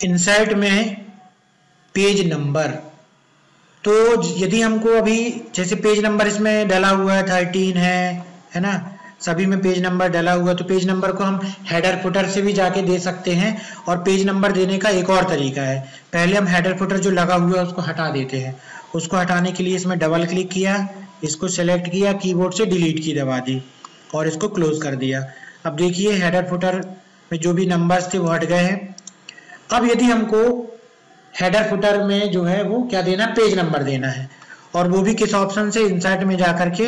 Insert में page number, तो यदि हमको अभी जैसे पेज नंबर इसमें डला हुआ है 13 है ना, सभी में पेज नंबर डला हुआ, तो पेज नंबर को हम हेडर फुटर से भी जाके दे सकते हैं। और पेज नंबर देने का एक और तरीका है, पहले हम हेडर फुटर जो लगा हुआ है उसको हटा देते हैं। उसको हटाने के लिए इसमें डबल क्लिक किया, इसको सेलेक्ट किया, कीबोर्ड से डिलीट की दबा दी और इसको क्लोज कर दिया। अब देखिए हेडर फुटर में जो भी नंबर्स थे वो हट गए हैं। अब यदि हमको हेडर फुटर में जो है वो क्या देना, पेज नंबर देना है, और वो भी किस ऑप्शन से, इंसर्ट में जाकर के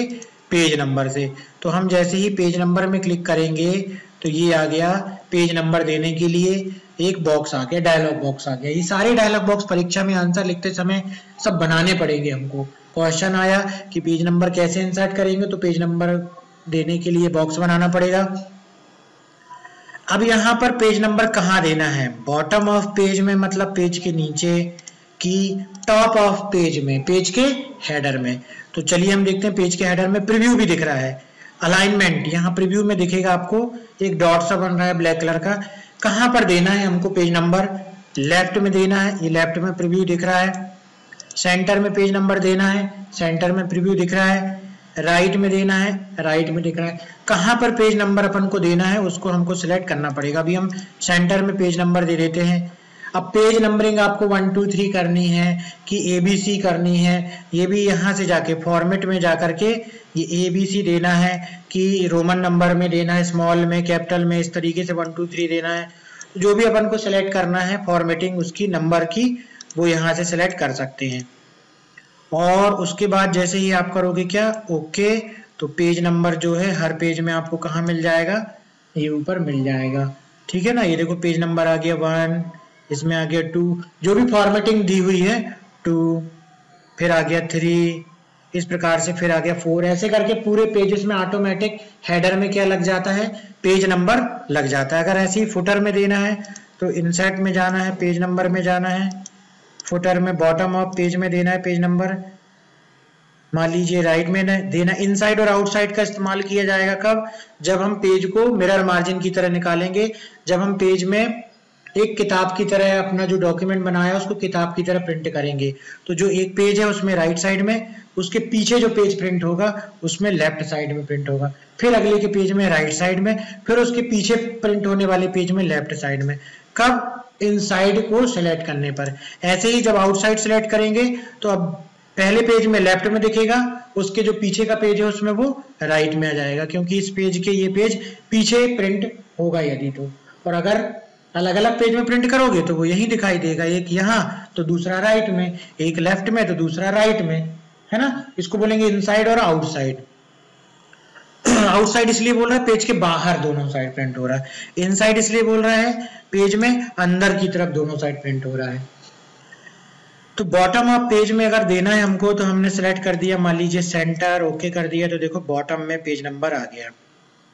पेज नंबर से। तो हम जैसे ही पेज नंबर में क्लिक करेंगे तो ये आ गया पेज नंबर देने के लिए एक बॉक्स आ गया, डायलॉग बॉक्स आ गया। ये सारे डायलॉग बॉक्स परीक्षा में आंसर लिखते समय सब बनाने पड़ेंगे हमको। क्वेश्चन आया कि पेज नंबर कैसे इंसर्ट करेंगे, तो पेज नंबर देने के लिए बॉक्स बनाना पड़ेगा। अब यहाँ पर पेज नंबर कहाँ देना है, बॉटम ऑफ पेज में मतलब पेज के नीचे, कि टॉप ऑफ पेज में, पेज के हेडर में। तो चलिए हम देखते हैं, पेज के हेडर में प्रीव्यू भी दिख रहा है, अलाइनमेंट यहाँ प्रीव्यू में दिखेगा आपको, एक डॉट सा बन रहा है ब्लैक कलर का। कहाँ पर देना है हमको पेज नंबर, लेफ्ट में देना है, ये लेफ्ट में प्रीव्यू दिख रहा है। सेंटर में पेज नंबर देना है, सेंटर में प्रीव्यू दिख रहा है। राइट में देना है, राइट में दिख रहा है। कहाँ पर पेज नंबर अपन को देना है उसको हमको सिलेक्ट करना पड़ेगा। अभी हम सेंटर में पेज नंबर दे देते हैं। अब पेज नंबरिंग आपको 1 2 3 करनी है कि ABC करनी है, ये भी यहाँ से जाके फॉर्मेट में जाकर के ये ABC देना है कि रोमन नंबर में देना है, स्मॉल में, कैपिटल में, इस तरीके से 1 2 3 देना है। जो भी अपन को सिलेक्ट करना है फॉर्मेटिंग उसकी नंबर की, वो यहाँ से सिलेक्ट कर सकते हैं। और उसके बाद जैसे ही आप करोगे क्या, ओके, तो पेज नंबर जो है हर पेज में आपको कहाँ मिल जाएगा, ये ऊपर मिल जाएगा। ठीक है ना, ये देखो पेज नंबर आ गया 1, इसमें आ गया 2, जो भी फॉर्मेटिंग दी हुई है 2, फिर आ गया 3, इस प्रकार से फिर आ गया 4, ऐसे करके पूरे पेजेस में ऑटोमेटिक हेडर में क्या लग जाता है, पेज नंबर लग जाता है। अगर ऐसे ही फुटर में देना है तो इंसर्ट में जाना है, पेज नंबर में जाना है, फुटर में बॉटम ऑफ पेज में देना है पेज नंबर, मान लीजिए राइट में देना। इनसाइड और आउटसाइड का इस्तेमाल किया जाएगा कब, जब हम पेज को मिरर मार्जिन की तरह निकालेंगे, जब हम पेज में एक किताब की तरह अपना जो डॉक्यूमेंट बनाया उसको किताब की तरह प्रिंट करेंगे, तो जो एक पेज है उसमें राइट साइड में, उसके पीछे जो पेज प्रिंट होगा उसमें लेफ्ट साइड में प्रिंट होगा, फिर अगले के पेज में राइट साइड में, फिर उसके पीछे प्रिंट होने वाले पेज में लेफ्ट साइड में। कब, इनसाइड को सिलेक्ट करने पर। ऐसे ही जब आउटसाइड सिलेक्ट करेंगे तो अब पहले पेज में लेफ्ट में दिखेगा, उसके जो पीछे का पेज है उसमें वो राइट में आ जाएगा, क्योंकि इस पेज के ये पेज पीछे प्रिंट होगा यदि तो। और अगर अलग अलग पेज में प्रिंट करोगे तो वो यही दिखाई देगा, एक यहाँ तो दूसरा राइट में, एक लेफ्ट में तो दूसरा राइट में, है ना। इसको बोलेंगे इनसाइड और आउटसाइड। आउटसाइड इसलिए बोल रहा है पेज के बाहर दोनों साइड प्रिंट हो रहा है, इनसाइड इसलिए बोल रहा है पेज में अंदर की तरफ दोनों साइड प्रिंट हो रहा है। तो बॉटम ऑफ पेज में अगर देना है हमको तो हमने सेलेक्ट कर दिया, मान लीजिए सेंटर, ओके कर दिया, तो देखो बॉटम में पेज नंबर आ गया।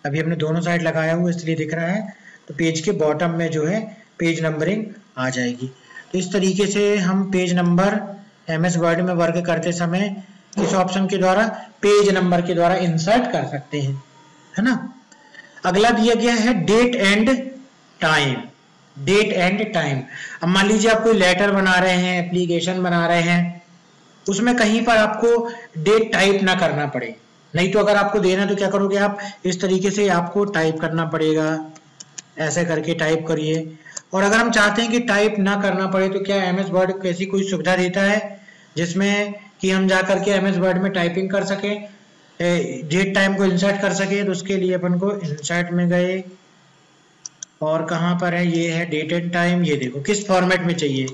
अभी हमने दोनों साइड लगाया हुआ इसलिए दिख रहा है, तो पेज के बॉटम में जो है पेज नंबरिंग आ जाएगी। तो इस तरीके से हम पेज नंबर MS वर्ड में वर्क करते समय इस ऑप्शन के द्वारा पेज नंबर के द्वारा इंसर्ट कर सकते हैं, है ना। अगला दिया गया है date and time. Date and time, अब मान लीजिए आप कोई लेटर बना रहे हैं, एप्लीकेशन बना रहे हैं, उसमें कहीं पर आपको डेट टाइप ना करना पड़े, नहीं तो अगर आपको देना तो क्या करोगे आप, इस तरीके से आपको टाइप करना पड़ेगा, ऐसे करके टाइप करिए। और अगर हम चाहते हैं कि टाइप ना करना पड़े तो क्या MS वर्ड कैसी कोई सुविधा देता है जिसमें कि हम जा करके MS वर्ड में टाइपिंग कर सके, डेट टाइम को इंसर्ट कर सके। तो उसके लिए अपन को इंसर्ट में गए और कहाँ पर है, ये है डेट एंड टाइम। ये देखो किस फॉर्मेट में चाहिए,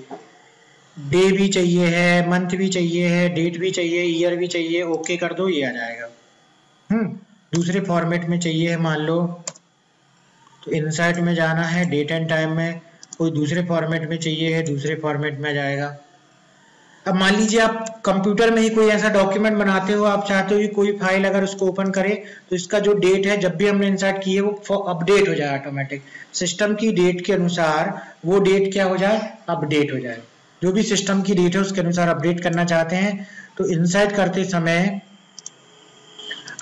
डे भी चाहिए है, मंथ भी चाहिए है, डेट भी चाहिए, ईयर भी चाहिए, ओके कर दो, ये आ जाएगा। दूसरे फॉर्मेट में चाहिए है मान लो, तो इंसर्ट में जाना है, डेट एंड टाइम में, कोई दूसरे फॉर्मेट में चाहिए है, दूसरे फॉर्मेट में जाएगा। अब मान लीजिए आप कंप्यूटर में ही कोई ऐसा डॉक्यूमेंट बनाते हो, आप चाहते हो कि कोई फाइल अगर उसको ओपन करे तो इसका जो डेट है जब भी हमने इंसर्ट की है वो अपडेट हो जाए, ऑटोमेटिक सिस्टम की डेट के अनुसार वो डेट क्या हो जाए, अपडेट हो जाए। जो भी सिस्टम की डेट है उसके अनुसार अपडेट करना चाहते हैं तो इंसर्ट करते समय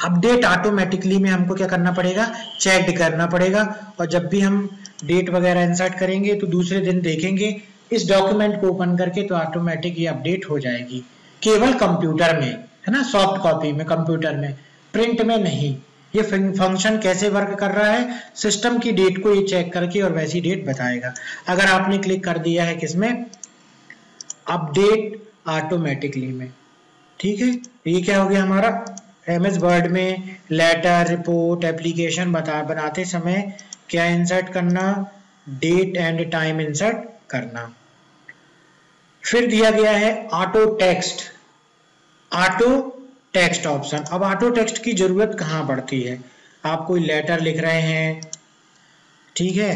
अपडेट ऑटोमेटिकली में हमको क्या करना पड़ेगा, चेक करना पड़ेगा। और जब भी हम डेट वगैरह इंसर्ट करेंगे तो दूसरे दिन देखेंगे इस डॉक्यूमेंट को ओपन करके तो ऑटोमेटिक ये अपडेट हो जाएगी, केवल कंप्यूटर में, है ना, सॉफ्ट कॉपी में, कंप्यूटर में, प्रिंट में नहीं। ये फंक्शन कैसे वर्क कर रहा है, सिस्टम की डेट को ये चेक करके और वैसी डेट बताएगा। अगर आपने क्लिक कर दिया है किसमें, अपडेट ऑटोमेटिकली में, ठीक है, ये क्या हो गया हमारा, एमएस वर्ड में लेटर, रिपोर्ट, एप्लीकेशन बनाते समय क्या इंसर्ट करना, डेट एंड टाइम इंसर्ट करना। फिर दिया गया है auto text, auto text option. अब ऑटो टेक्स्ट की जरूरत कहाँ पड़ती है, आप कोई लेटर लिख रहे हैं, ठीक है,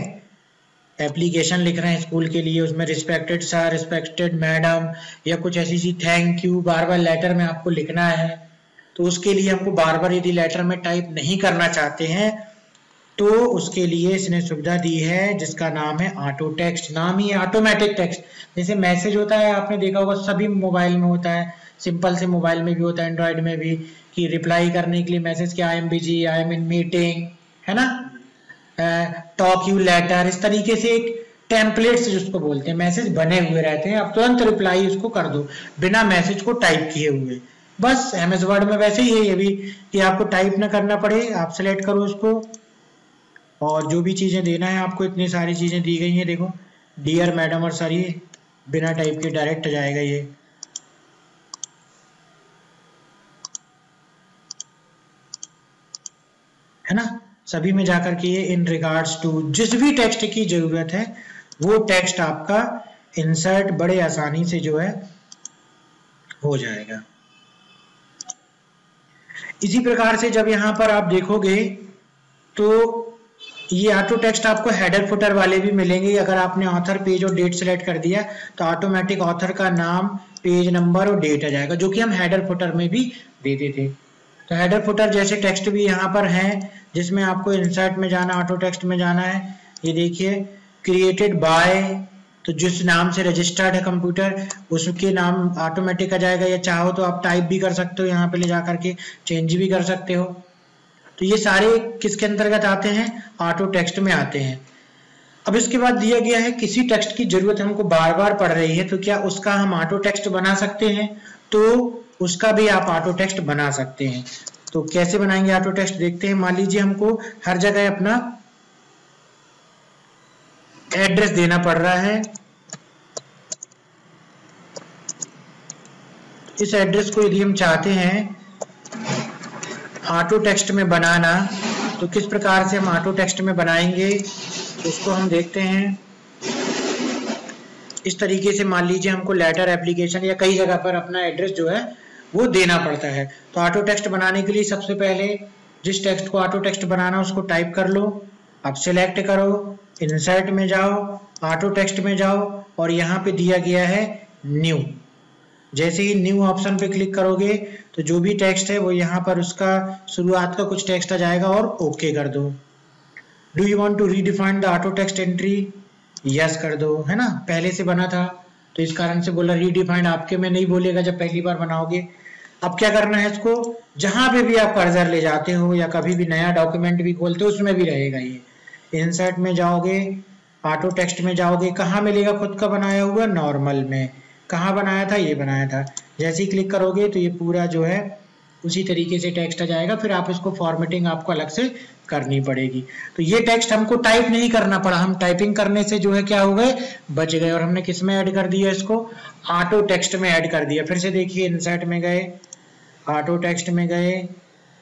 एप्लीकेशन लिख रहे हैं स्कूल के लिए, उसमें रिस्पेक्टेड सर, रिस्पेक्टेड मैडम, या कुछ ऐसी सी थैंक यू बार बार लेटर में आपको लिखना है, तो उसके लिए हमको बार बार यदि लेटर में टाइप नहीं करना चाहते हैं तो उसके लिए इसने सुविधा दी है जिसका नाम है ऑटो टेक्स्ट। नाम ही है ऑटोमेटिक टेक्स्ट। जैसे मैसेज होता है, आपने देखा होगा सभी मोबाइल में होता है, सिंपल से मोबाइल में भी होता है, एंड्रॉइड में भी, कि रिप्लाई करने के लिए मैसेज के I am busy, I am in meeting, है ना, टॉक यू लेटर, इस तरीके से एक टेम्पलेट्स जिसको बोलते हैं, मैसेज बने हुए रहते हैं, आप तुरंत रिप्लाई उसको कर दो बिना मैसेज को टाइप किए हुए। बस एमएस वर्ड में वैसे ही है ये भी, कि आपको टाइप ना करना पड़े, आप सेलेक्ट करो उसको और जो भी चीजें देना है आपको, इतनी सारी चीजें दी गई हैं, देखो डियर मैडम और सर, ये बिना टाइप के डायरेक्ट जाएगा ये, है ना, सभी में जाकर के ये इन रिगार्ड्स टू, जिस भी टेक्स्ट की जरूरत है वो टेक्स्ट आपका इंसर्ट बड़े आसानी से जो है हो जाएगा। इसी प्रकार से जब यहां पर आप देखोगे तो ये ऑटो टेक्स्ट आपको हेडर फुटर वाले भी मिलेंगे। अगर आपने ऑथर, पेज और डेट सेलेक्ट कर दिया तो ऑटोमेटिक ऑथर का नाम, पेज नंबर और डेट आ जाएगा, जो कि हम हेडर फुटर में भी देते थे। तो हेडर फुटर जैसे टेक्स्ट भी यहाँ पर हैं, जिसमें आपको इंसर्ट में जाना, ऑटो टेक्स्ट में जाना है। ये देखिए क्रिएटेड बाय, तो जिस नाम से रजिस्टर्ड है कंप्यूटर उसके नाम ऑटोमेटिक आ जाएगा, या चाहो तो आप टाइप भी कर सकते हो, यहाँ पे ले जा करके चेंज भी कर सकते हो। तो ये सारे किसके अंतर्गत आते हैं, ऑटो टेक्स्ट में आते हैं। अब इसके बाद दिया गया है किसी टेक्स्ट की जरूरत हमको बार बार पड़ रही है तो क्या उसका हम ऑटो टेक्स्ट बना सकते हैं, तो उसका भी आप ऑटो टेक्स्ट बना सकते हैं। तो कैसे बनाएंगे ऑटो टेक्स्ट देखते हैं। मान लीजिए हमको हर जगह अपना एड्रेस देना पड़ रहा है, इस एड्रेस को यदि हम चाहते हैं ऑटो टेक्स्ट में बनाना, तो किस प्रकार से हम ऑटो टेक्स्ट में बनाएंगे उसको हम देखते हैं। इस तरीके से मान लीजिए हमको लेटर, एप्लीकेशन या कई जगह पर अपना एड्रेस जो है वो देना पड़ता है। तो ऑटो टेक्स्ट बनाने के लिए सबसे पहले जिस टेक्स्ट को ऑटो टेक्स्ट बनाना उसको टाइप कर लो, अब सिलेक्ट करो, इंसर्ट में जाओ, ऑटो टेक्स्ट में जाओ और यहाँ पे दिया गया है न्यू। जैसे ही न्यू ऑप्शन पे क्लिक करोगे तो जो भी टेक्स्ट है वो यहाँ पर उसका शुरुआत का कुछ टेक्स्ट आ जाएगा और ओके कर दो। Do you want to redefine the auto text entry, yes कर दो, है ना, पहले से बना था तो इस कारण से बोला रीडिफाइंड, आपके में नहीं बोलेगा जब पहली बार बनाओगे। अब क्या करना है, इसको जहां पे भी आप कर्सर ले जाते हो या कभी भी नया डॉक्यूमेंट भी खोलते हो उसमें भी रहेगा ये। इंसर्ट में जाओगे, ऑटो टेक्स्ट में जाओगे, कहाँ मिलेगा खुद का बनाया हुआ, नॉर्मल में। कहाँ बनाया था, ये बनाया था। जैसे ही क्लिक करोगे तो ये पूरा जो है उसी तरीके से टेक्स्ट आ जाएगा। फिर आप इसको फॉर्मेटिंग आपको अलग से करनी पड़ेगी। तो ये टेक्स्ट हमको टाइप नहीं करना पड़ा, हम टाइपिंग करने से जो है क्या हो गए, बच गए। और हमने किस में ऐड कर दिया, इसको ऑटो टेक्स्ट में ऐड कर दिया। फिर से देखिए इंसर्ट में गए, ऑटो टेक्स्ट में गए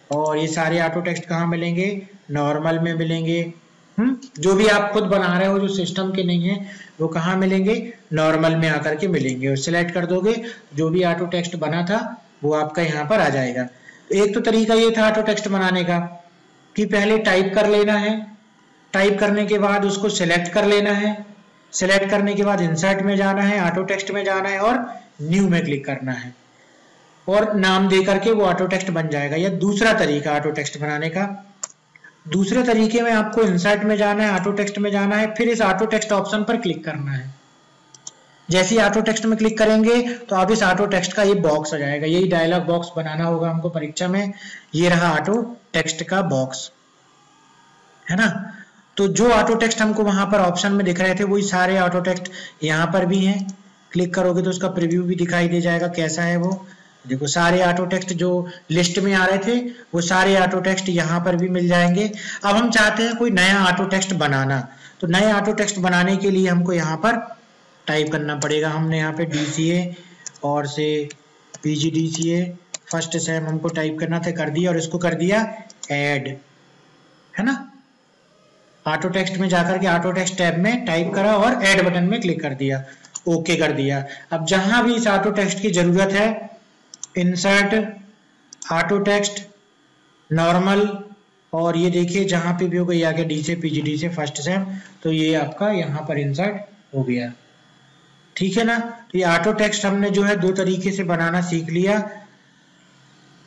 और ये सारे ऑटो टेक्स्ट कहाँ मिलेंगे, नॉर्मल में मिलेंगे। जो भी आप खुद बना रहे हो जो सिस्टम के नहीं है वो कहाँ मिलेंगे, नॉर्मल में आकर के मिलेंगे। और सिलेक्ट कर दोगे जो भी ऑटो टेक्स्ट बना था वो आपका यहाँ पर आ जाएगा। एक तो तरीका ये था ऑटो टेक्स्ट बनाने का कि पहले टाइप कर लेना है, टाइप करने के बाद उसको सिलेक्ट कर लेना है, सिलेक्ट करने के बाद इंसर्ट में जाना है, ऑटो टेक्स्ट में जाना है और न्यू में क्लिक करना है और नाम दे करके वो ऑटो टेक्स्ट बन जाएगा। यह दूसरा तरीका ऑटो टेक्स्ट बनाने का। दूसरे तरीके में आपको इंसर्ट में जाना है, ऑटो टेक्स्ट में जाना है, फिर इस ऑटो टेक्स्ट ऑप्शन पर क्लिक करना है। जैसे ही ऑटो टेक्स्ट में क्लिक करेंगे तो अब इस ऑटो टेक्स्ट का ये बॉक्स आ जाएगा। यही डायलॉग बॉक्स बनाना होगा हमको परीक्षा में। ये रहा ऑटो टेक्स्ट का बॉक्स, है ना। तो जो ऑटो टेक्स्ट हमको वहां पर ऑप्शन में दिख रहे थे वही सारे ऑटो टेक्स्ट यहाँ पर भी हैं। क्लिक करोगे तो उसका प्रीव्यू भी दिखाई दे जाएगा कैसा है वो। देखो सारे ऑटो टेक्स्ट जो लिस्ट में आ रहे थे वो सारे ऑटो टेक्स्ट यहाँ पर भी मिल जाएंगे। अब हम चाहते हैं कोई नया ऑटो टेक्स्ट बनाना, तो नए ऑटो टेक्स्ट बनाने के लिए हमको यहाँ पर टाइप करना पड़ेगा। हमने यहाँ पे DCA और से PGDCA फर्स्ट सेम हमको टाइप करना था, कर दिया और इसको कर दिया ऐड, है ना। ऑटो टेक्स्ट में जाकर के ऑटो टेक्स्ट टैब में टाइप करा और ऐड बटन में क्लिक कर दिया, ओके कर दिया। अब जहां भी इस ऑटो टेक्स्ट की जरूरत है, इंसर्ट ऑटो टेक्स्ट नॉर्मल, और ये देखिए जहां पे भी होगा ये आगे DCA PGDCA फर्स्ट सेम, तो ये आपका यहाँ पर इंसर्ट हो गया, ठीक है ना। तो ये ऑटो टेक्स्ट हमने जो है 2 तरीके से बनाना सीख लिया।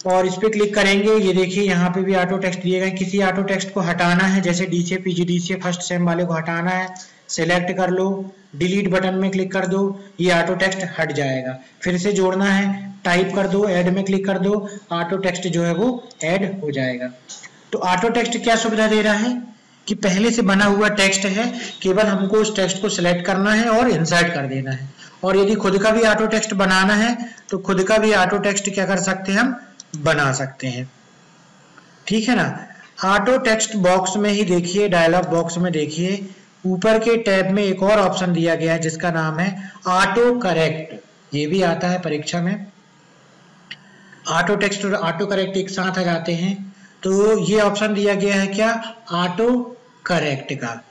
और इस पे क्लिक करेंगे, ये देखिए यहाँ पे भी ऑटो टेक्स्ट दिए गए। किसी ऑटो टेक्स्ट को हटाना है, जैसे DCA PGDCA फर्स्ट सेम वाले को हटाना है, सेलेक्ट कर लो, डिलीट बटन में क्लिक कर दो, ये ऑटो टेक्स्ट हट जाएगा। फिर से जोड़ना है, टाइप कर दो, ऐड में क्लिक कर दो, ऑटो टेक्स्ट जो है वो ऐड हो जाएगा। तो ऑटो टेक्स्ट क्या सुविधा दे रहा है कि पहले से बना हुआ टेक्स्ट है, केवल हमको उस टेक्स्ट को सिलेक्ट करना है और इंसर्ट कर देना है। और यदि खुद का भी ऑटो टेक्स्ट बनाना है तो खुद का भी ऑटो टेक्स्ट क्या कर सकते हैं, हम बना सकते हैं, ठीक है ना। ऑटो टेक्स्ट बॉक्स में ही देखिए, डायलॉग बॉक्स में देखिए, ऊपर के टैब में एक और ऑप्शन दिया गया है जिसका नाम है ऑटो करेक्ट। ये भी आता है परीक्षा में, ऑटो टेक्स्ट और ऑटो करेक्ट एक साथ आ जाते हैं। तो ये ऑप्शन दिया गया है क्या, ऑटो करेक्ट का।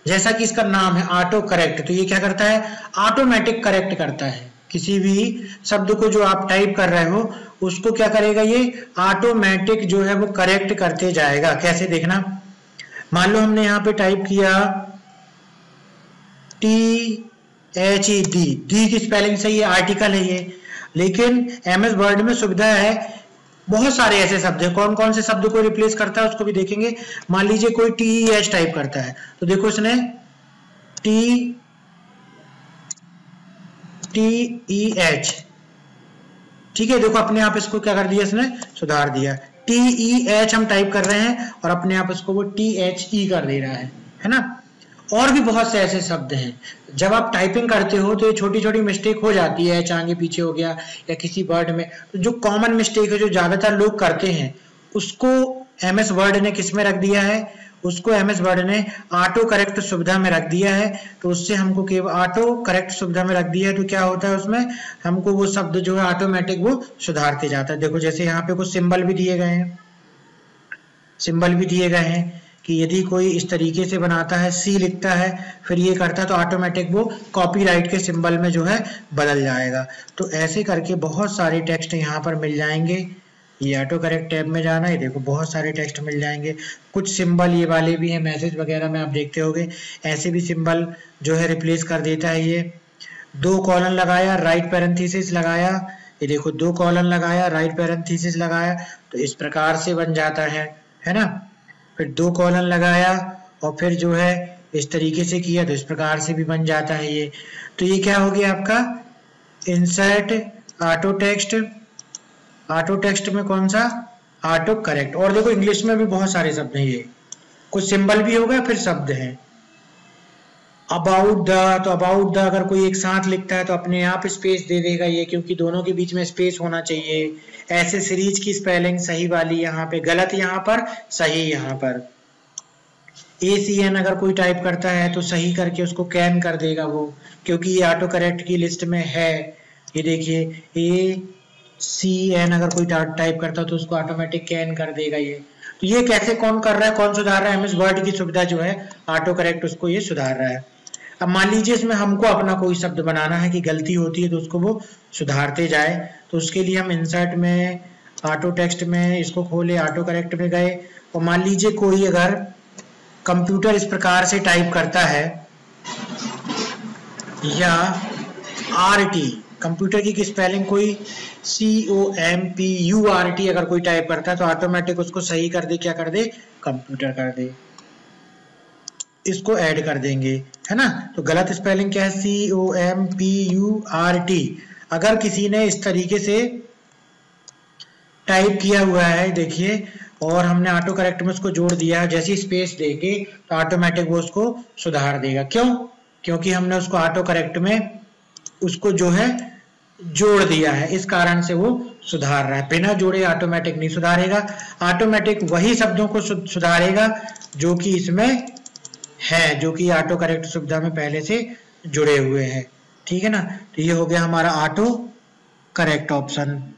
जैसा कि इसका नाम है ऑटो करेक्ट, तो ये क्या करता है, ऑटोमेटिक करेक्ट करता है। किसी भी शब्द को जो आप टाइप कर रहे हो उसको क्या करेगा, ये ऑटोमेटिक जो है वो करेक्ट करते जाएगा। कैसे देखना, मान लो हमने यहाँ पे टाइप किया THED, डी की स्पेलिंग सही है, आर्टिकल है ये, लेकिन MS वर्ड में सुविधा है, बहुत सारे ऐसे शब्द हैं। कौन कौन से शब्द को रिप्लेस करता है उसको भी देखेंगे। मान लीजिए कोई TEH टाइप करता है, तो देखो इसने TEH, ठीक है, देखो अपने आप इसको क्या कर दिया, इसने सुधार दिया। TEH हम टाइप कर रहे हैं और अपने आप इसको वो THE कर दे रहा है ना। और भी बहुत से ऐसे शब्द हैं, जब आप टाइपिंग करते हो तो ये छोटी छोटी मिस्टेक हो जाती है, आगे पीछे हो गया या किसी वर्ड में, तो जो कॉमन मिस्टेक है जो ज्यादातर लोग करते हैं उसको MS वर्ड ने किस में रख दिया है, उसको MS वर्ड ने ऑटो करेक्ट सुविधा में रख दिया है। तो उससे हमको केवल ऑटो करेक्ट सुविधा में रख दिया है, तो क्या होता है उसमें हमको वो शब्द जो है ऑटोमेटिक वो सुधारते जाता है। देखो जैसे यहाँ पे कुछ सिंबल भी दिए गए हैं, सिंबल भी दिए गए हैं कि यदि कोई इस तरीके से बनाता है, C लिखता है फिर ये करता है, तो ऑटोमेटिक वो कॉपीराइट के सिंबल में जो है बदल जाएगा। तो ऐसे करके बहुत सारे टेक्स्ट यहाँ पर मिल जाएंगे। ये ऑटो करेक्ट टैब में जाना है, देखो बहुत सारे टेक्स्ट मिल जाएंगे। कुछ सिंबल ये वाले भी हैं, मैसेज वगैरह में आप देखते होंगे, ऐसे भी सिंबल जो है रिप्लेस कर देता है। ये 2 कॉलन लगाया, राइट पैरेंथेसिस लगाया, ये देखो 2 कॉलन लगाया, राइट पैरेंथेसिस लगाया, तो इस प्रकार से बन जाता है ना। फिर 2 कॉलन लगाया और फिर जो है इस तरीके से किया तो इस प्रकार से भी बन जाता है ये। तो ये क्या हो गया आपका insert auto text, auto text में कौन सा, ऑटो करेक्ट। और देखो इंग्लिश में भी बहुत सारे शब्द हैं, ये कुछ सिंबल भी हो गया फिर शब्द हैं। अबाउट द, तो अबाउट द अगर कोई एक साथ लिखता है तो अपने आप स्पेस दे देगा ये, क्योंकि दोनों के बीच में स्पेस होना चाहिए। ऐसे सीरीज की स्पेलिंग सही वाली यहाँ पे, गलत यहाँ पर, सही यहाँ पर। ACN अगर कोई टाइप करता है तो सही करके उसको कैन कर देगा वो, क्योंकि ये ऑटो करेक्ट की लिस्ट में है। ये देखिए ACN अगर कोई टाइप करता है तो उसको ऑटोमेटिक कैन कर देगा ये। तो ये कैसे कौन कर रहा है, कौन सुधार रहा है, MS वर्ड की सुविधा जो है ऑटो करेक्ट उसको ये सुधार रहा है। अब मान लीजिए इसमें हमको अपना कोई शब्द बनाना है कि गलती होती है तो उसको वो सुधारते जाए, तो उसके लिए हम इंसर्ट में ऑटो टेक्स्ट में इसको खोले, ऑटो करेक्ट में गए, और मान लीजिए कोई अगर कंप्यूटर इस प्रकार से टाइप करता है या RT, कंप्यूटर की स्पेलिंग कोई COMPURT अगर कोई टाइप करता है तो ऑटोमेटिक उसको सही कर दे, क्या कर दे, कंप्यूटर कर दे, इसको ऐड कर देंगे, है ना। तो गलत स्पेलिंग क्या है, COMPURT। अगर किसी ने इस तरीके से टाइप किया हुआ है देखिए, और हमने ऑटो करेक्ट में उसको जोड़ दिया, जैसी स्पेस देके तो ऑटोमेटिक वो उसको सुधार देगा। क्यों? क्योंकि हमने उसको ऑटो करेक्ट में उसको जो है जोड़ दिया है, इस कारण से वो सुधार रहा है। बिना जोड़े ऑटोमेटिक नहीं सुधारेगा, ऑटोमेटिक वही शब्दों को सुधारेगा जो कि इसमें है, जो कि ऑटो करेक्ट सुविधा में पहले से जुड़े हुए हैं। ठीक है ना, तो ये हो गया हमारा ऑटो करेक्ट ऑप्शन।